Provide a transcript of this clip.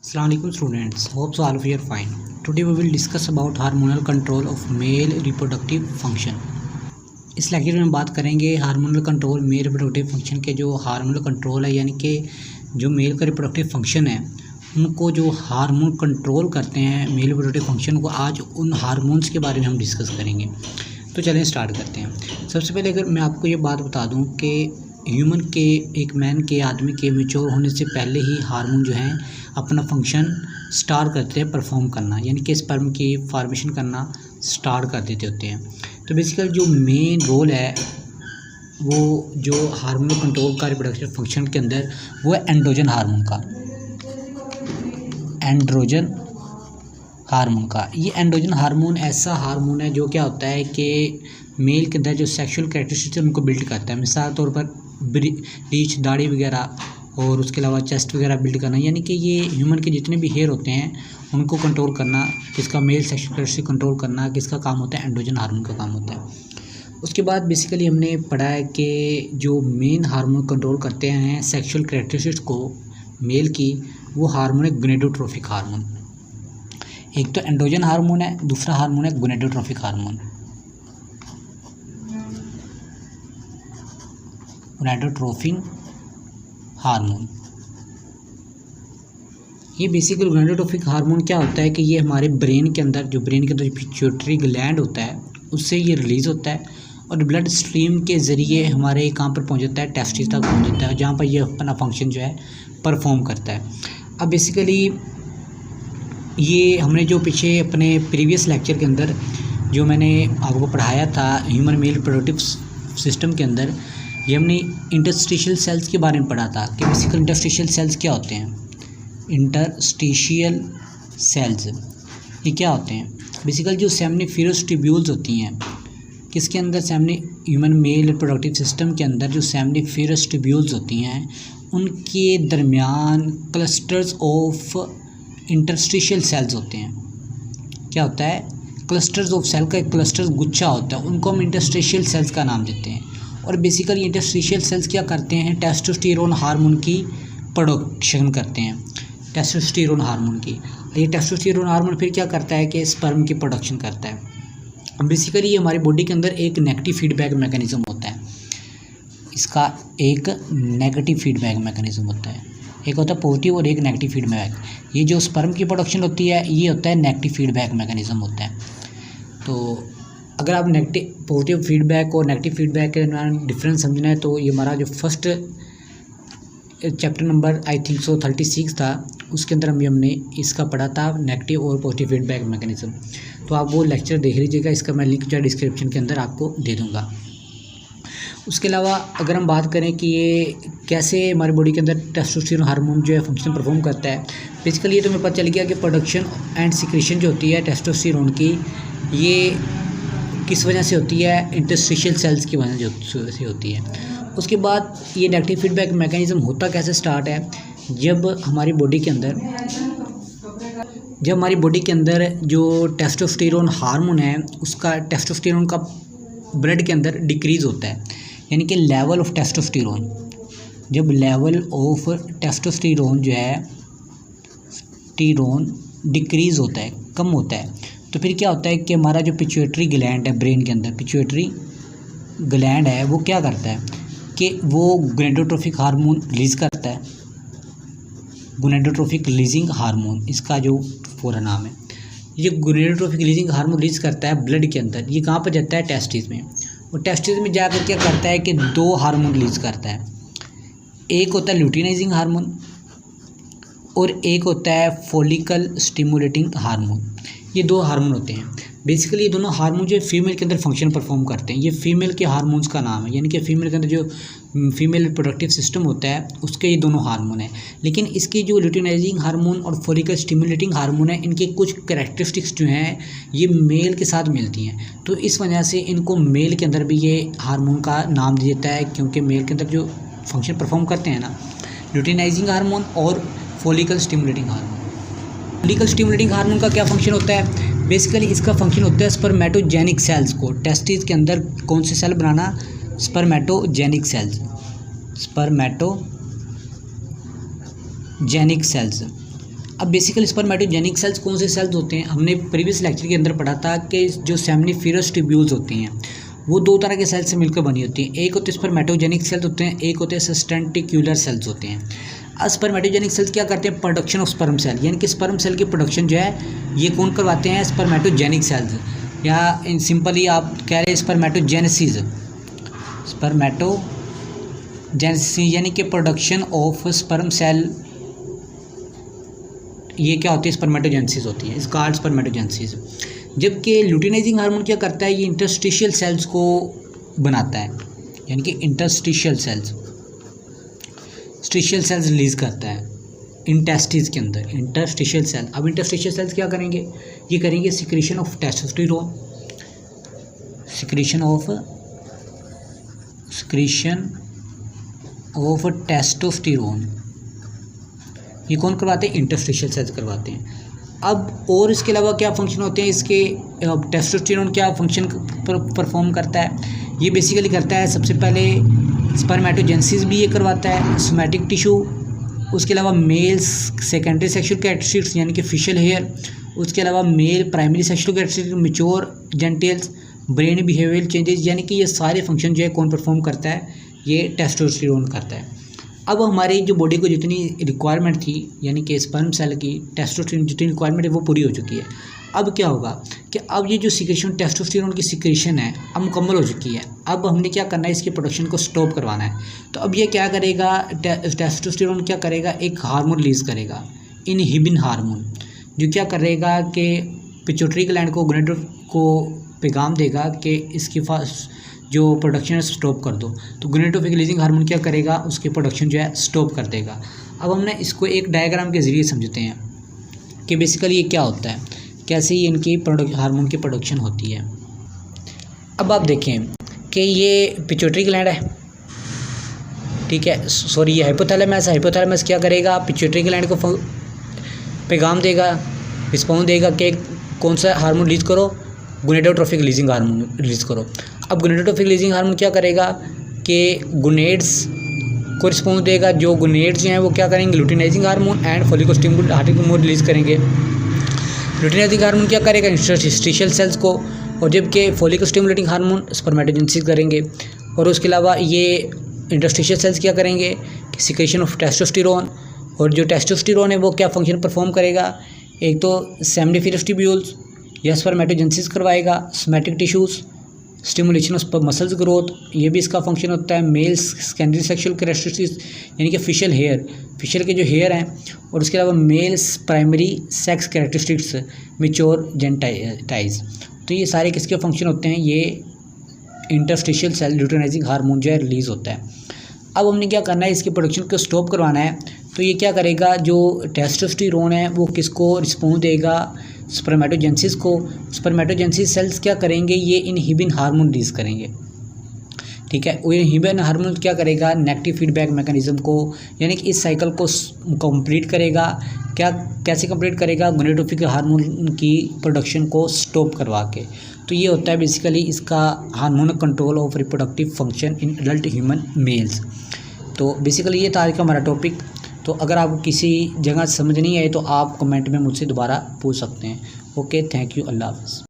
Assalamualaikum students, hope so all of you are fine. Today we will discuss about hormonal control of male reproductive function. इस lecture में हम बात करेंगे hormonal control male reproductive function के। जो hormonal control है यानी कि जो मेल का रिप्रोडक्टिव फंक्शन है उनको जो हार्मोन कंट्रोल करते हैं मेल रिप्रोडक्टिव फंक्शन को, आज उन हार्मोन्स के बारे में हम डिस्कस करेंगे। तो चलें स्टार्ट करते हैं। सबसे पहले अगर मैं आपको ये बात बता दूं कि ह्यूमन के एक मैन के आदमी के मैच्योर होने से पहले ही हार्मोन जो हैं अपना फंक्शन स्टार्ट करते हैं परफॉर्म करना, यानी कि स्पर्म की फॉर्मेशन करना स्टार्ट कर देते होते हैं। तो बेसिकली जो मेन रोल है वो जो हार्मोनल कंट्रोल का रिप्रोडक्टिव फंक्शन के अंदर वो है एंड्रोजन हार्मोन का। एंड्रोजन हार्मोन का ये एंड्रोजन हार्मोन ऐसा हार्मोन है जो क्या होता है कि मेल के अंदर जो सेक्सुअल कैरेक्टरिस्टिक्स उनको बिल्ड करता है। मिसाल तौर पर रीच, दाढ़ी वगैरह और उसके अलावा चेस्ट वगैरह बिल्ड करना, यानी कि ये ह्यूमन के जितने भी हेयर होते हैं उनको कंट्रोल करना, किसका मेल सेक्सुअल कैरेक्टरिस्टिक कंट्रोल करना किसका काम होता है, एंड्रोजन हार्मोन का काम होता है। उसके बाद बेसिकली हमने पढ़ा है कि जो मेन हार्मोन कंट्रोल करते हैं सेक्सुअल कैरेक्टरिस्टिक्स को मेल की, वो हार्मोन है गोनेडोट्रोफिक हार्मोन। एक तो एंड्रोजन हार्मोन है, दूसरा हार्मोन है गोनेडोट्रोफिक हार्मोन। गोनेडोट्रोफिक हार्मोन ये बेसिकली गोनेडोट्रोफिक हार्मोन क्या होता है कि ये हमारे ब्रेन के अंदर जो पिट्यूटरी ग्लैंड होता है उससे ये रिलीज़ होता है और ब्लड स्ट्रीम के ज़रिए हमारे कहाँ पर पहुँच जाता है, टेस्टिस तक पहुँच जाता है, जहाँ पर ये अपना फंक्शन जो है परफॉर्म करता है। अब बेसिकली ये हमने जो पीछे अपने प्रीवियस लेक्चर के अंदर जो मैंने आपको पढ़ाया था ह्यूमन मेल रिप्रोडक्टिव सिस्टम के अंदर, ये हमने इंटरस्टिशियल सेल्स के बारे में पढ़ा था कि बेसिकली इंटरस्टिशियल सेल्स क्या होते हैं। इंटरस्टिशियल सेल्स ये क्या होते हैं? बेसिकली जो सेमनिफेरस ट्यूब्यूल्स होती हैं, किसके अंदर ह्यूमन मेल रिप्रोडक्टिव सिस्टम के अंदर जो सेमनिफेरस ट्यूब्यूल्स होती हैं उनके दरमियान क्लस्टर्स ऑफ इंटरस्टिशियल सेल्स होते हैं। क्या होता है? क्लस्टर्स ऑफ सेल का एक क्लस्टर गुच्छा होता है, उनको हम इंटरस्टिशियल सेल्स का नाम देते हैं। और बेसिकली इंटरस्टिशियल सेल्स क्या करते हैं, टेस्टोस्टेरोन हार्मोन की प्रोडक्शन करते हैं, टेस्टोस्टेरोन हार्मोन की। ये टेस्टोस्टेरोन हार्मोन फिर क्या करता है कि स्पर्म की प्रोडक्शन करता है। बेसिकली ये हमारी बॉडी के अंदर एक नेगेटिव फीडबैक मैकेनिज्म होता है, इसका एक नेगेटिव फीडबैक मैकेनिज्म होता है, एक होता है पॉजिटिव और एक नेगेटिव फीडबैक। ये जो स्पर्म की प्रोडक्शन होती है ये होता है नेगेटिव फीडबैक मैकेनिज्म होता है। तो अगर आप पॉजिटिव फीडबैक और नेगेटिव फीडबैक के डिफरेंस समझना है तो ये हमारा जो first chapter number I think so 36 था, उसके अंदर हमने इसका पढ़ा था नेगेटिव और पॉजिटिव फीडबैक मैकेनिज्म। तो आप वो लेक्चर देख लीजिएगा, इसका मैं लिंक जो है डिस्क्रिप्शन के अंदर आपको दे दूँगा। उसके अलावा अगर हम बात करें कि ये कैसे हमारी बॉडी के अंदर टेस्टोस्टेरोन हार्मोन जो है फंक्शन परफॉर्म करता है, बेसिकली ये तो मेरे पता चल गया कि प्रोडक्शन एंड सिक्रेशन जो होती है टेस्टोस्टेरोन की, ये किस वजह से होती है, इंटरस्टिशियल सेल्स की वजह से होती है। उसके बाद ये नेगेटिव फीडबैक मैकेनिज्म होता कैसे स्टार्ट है, जब हमारी बॉडी के अंदर जो टेस्टोस्टेरोन हार्मोन है उसका टेस्टोस्टेरोन का ब्लड के अंदर डिक्रीज़ होता है, यानी कि लेवल ऑफ टेस्टोस्टेरोन, जब लेवल ऑफ टेस्टोस्टेरोन जो है टीरोन डिक्रीज़ होता है, कम होता है, तो फिर क्या होता है कि हमारा जो पिट्यूटरी ग्लैंड है ब्रेन के अंदर, पिट्यूटरी ग्लैंड है वो क्या करता है कि वो गोनेडोट्रोफिक हार्मोन रिलीज़ करता है। गोनेडोट्रोफिक रिलीजिंग हार्मोन इसका जो पूरा नाम है। ये गोनेडोट्रोफिक रिलीजिंग हार्मोन रिलीज़ करता है ब्लड के अंदर। ये कहाँ पर जाता है? टेस्टिस में। और टेस्टिस में जाकर क्या करता है कि दो हार्मोन रिलीज़ करता है, एक होता है ल्यूटिनाइजिंग हार्मोन और एक होता है फॉलिकल स्टिमुलेटिंग हार्मोन। ये दो हार्मोन होते हैं। बेसिकली ये दोनों हार्मोन जो फीमेल के अंदर फंक्शन परफॉर्म करते हैं, ये फीमेल के हार्मोन्स का नाम है, यानी कि फीमेल के अंदर जो फीमेल रिप्रोडक्टिव सिस्टम होता है उसके ये दोनों हार्मोन है। लेकिन इसकी जो ल्यूटिनाइजिंग हार्मोन और फॉलिकल स्टिमुलेटिंग हार्मोन है, इनके कुछ कैरेक्टरिस्टिक्स जो हैं ये मेल के साथ मिलती हैं, तो इस वजह से इनको मेल के अंदर भी ये हार्मोन का नाम दिया जाता है, क्योंकि मेल के अंदर जो फंक्शन परफॉर्म करते हैं ना, ल्यूटिनाइजिंग हार्मोन और follicle stimulating hormone. Follicle stimulating hormone का क्या फंक्शन होता है? बेसिकली इसका फंक्शन होता है स्पर्मेटोजेनिक सेल्स को, टेस्टिस के अंदर कौन से सेल बनाना, स्पर्मेटोजेनिक सेल्स, स्पर्मेटोजेनिक सेल्स अब बेसिकली स्पर्मेटोजेनिक सेल्स कौन से सेल्स होते हैं, हमने प्रीवियस लेक्चर के अंदर पढ़ा था कि जो सेमनिफेरस ट्यूब्यूल्स होती हैं वो दो तरह के सेल्स से मिलकर बनी होती हैं। एक होते हैं स्पर्मेटोजेनिक सेल्स होते हैं, एक होते हैं सस्टेंटिक्यूलर सेल्स होते हैं। अब स्पर्मेटोजेनिक सेल्स क्या करते हैं, प्रोडक्शन ऑफ स्पर्म सेल, यानी कि स्पर्म सेल की प्रोडक्शन जो है ये कौन करवाते हैं, स्पर्मेटोजेनिक सेल्स, या इन सिंपली आप कह रहे हैं स्पर्मेटोजेनेसिस, स्पर्मेटोजेनेसिस यानी कि प्रोडक्शन ऑफ स्पर्म सेल, ये क्या होती है, स्पर्मेटोजेनेसिस होती है, इसका अर्थ स्पर्मेटोजेनेसिस। जबकि लुटिनाइजिंग हार्मोन क्या करता है, ये इंटरस्टिशियल सेल्स को बनाता है, यानी कि इंटरस्टिशियल सेल्स रिलीज़ करता है इंटेस्टिस के अंदर, इंटरस्टिशियल सेल। अब इंटरस्टिशियल सेल्स क्या करेंगे, ये करेंगे secretion of testosterone, secretion of testosterone, ये कौन करवाते हैं, इंटरस्टिशियल सेल्स करवाते हैं। अब और इसके अलावा क्या फंक्शन होते हैं इसके, टेस्टोस्टेरोन क्या फंक्शन परफॉर्म करता है, ये बेसिकली करता है सबसे पहले स्पर्मेटोजेनेसिस भी ये करवाता है, सोमैटिक टिश्यू, उसके अलावा मेल सेकेंडरी सेक्सुअल कैरेक्टरिस्टिक्स यानी कि फेशियल हेयर, उसके अलावा male primary sexual characteristics, mature genitals, brain behavioural changes, यानी कि ये सारे फंक्शन जो है कौन परफॉर्म करता है, ये टेस्टोस्टेरोन करता है। अब हमारी जो बॉडी को जितनी रिक्वायरमेंट थी, यानी कि स्पर्म सेल की टेस्टोस्टेरोन जितनी रिक्वायरमेंट है वो पूरी हो चुकी है। अब क्या होगा कि अब ये जो सिक्रेशन टेस्टोस्टेरोन की सिक्रेशन है अब मुकम्मल हो चुकी है। अब हमने क्या करना है, इसके प्रोडक्शन को स्टॉप करवाना है। तो अब ये क्या करेगा, टेस्टोस्टेरोन क्या करेगा, एक हार्मोन रिलीज़ करेगा, इनहिबिन हार्मोन, जो क्या करेगा कि पिट्यूटरी ग्लैंड को, गोनेडोट्रॉफिक को पैगाम देगा कि इसकी जो प्रोडक्शन है स्टॉप कर दो। तो गोनेडोट्रॉफिक रिलीजिंग हार्मोन क्या करेगा, उसकी प्रोडक्शन जो है स्टॉप कर देगा। अब हमने इसको एक डायग्राम के ज़रिए समझते हैं कि बेसिकली ये क्या होता है, कैसे ये इनकी हार्मोन की प्रोडक्शन होती है। अब आप देखें कि ये पिट्यूटरी ग्लैंड है, ठीक है, सॉरी ये हाइपोथैलेमस, हाइपोथैलेमस क्या करेगा, पिट्यूटरी ग्लैंड को पैगाम देगा, रिस्पॉन्स देगा कि कौन सा हार्मोन रिलीज़ करो, गोनेडोट्रॉफिक रिलीजिंग हार्मोन रिलीज़ करो। अब गोनेडोट्रॉफिक रिलीजिंग हार्मोन क्या करेगा कि गोनेड्स को रिस्पॉन्स देगा, जो गोनेड्स जो हैं वो क्या करेंगे, luteinising hormone and फॉलिकोस्टिमुलेटिंग hormone release करेंगे। लुटिनाइजिंग हार्मोन क्या करेगा, इंटरस्टिशियल सेल्स को, और जबकि फॉलिकोस्टिमुलेटिंग हार्मोन स्पर्मेटोजेनेसिस करेंगे। और उसके अलावा ये इंटरस्टिशियल सेल्स क्या करेंगे, सिक्रेशन ऑफ टेस्टोस्टेरोन, और जो टेस्टोस्टेरोन है वो क्या फंक्शन परफॉर्म करेगा, एक तो सेमनिफेरस ट्यूब्यूल्स या स्पर्मेटोजेनेसिस करवाएगा, somatic tissues, stimulation of muscles growth, ये भी इसका फंक्शन होता है। मेल सेकेंडरी सेक्सुअल कैरेक्टरिस्टिक्स यानी कि फेशियल हेयर, फेशियल के जो हेयर हैं, और उसके अलावा males primary sex characteristics, mature genitals, तो ये सारे किसके फंक्शन होते हैं, ये इंटरस्टिशियल सेल लुटिनाइजिंग हार्मोन जो है रिलीज़ होता है। अब हमने क्या करना है, इसकी प्रोडक्शन को स्टॉप करवाना है। तो ये क्या करेगा, जो टेस्टोस्टेरोन है वो किसको रिस्पॉन्स देगा, स्पर्मेटोजेनेसिस को। स्पर्मेटोजेनेसिस सेल्स क्या करेंगे, ये इनहिबिन हार्मोन रिलीज़ करेंगे, ठीक है। वो इनहिबिन हार्मोन क्या करेगा, नेगेटिव फीडबैक मैकेनिज्म को, यानी कि इस साइकिल को कंप्लीट करेगा। क्या कैसे कंप्लीट करेगा, गोनेडोट्रॉफिक हार्मोन की प्रोडक्शन को स्टॉप करवा के। तो ये होता है बेसिकली इसका hormone control of reproductive function in adult human mails. तो बेसिकली ये था आज का हमारा टॉपिक। तो अगर आपको किसी जगह समझ नहीं आए तो आप कमेंट में मुझसे दोबारा पूछ सकते हैं। ओके, थैंक यू, अल्लाह हाफ़िज़।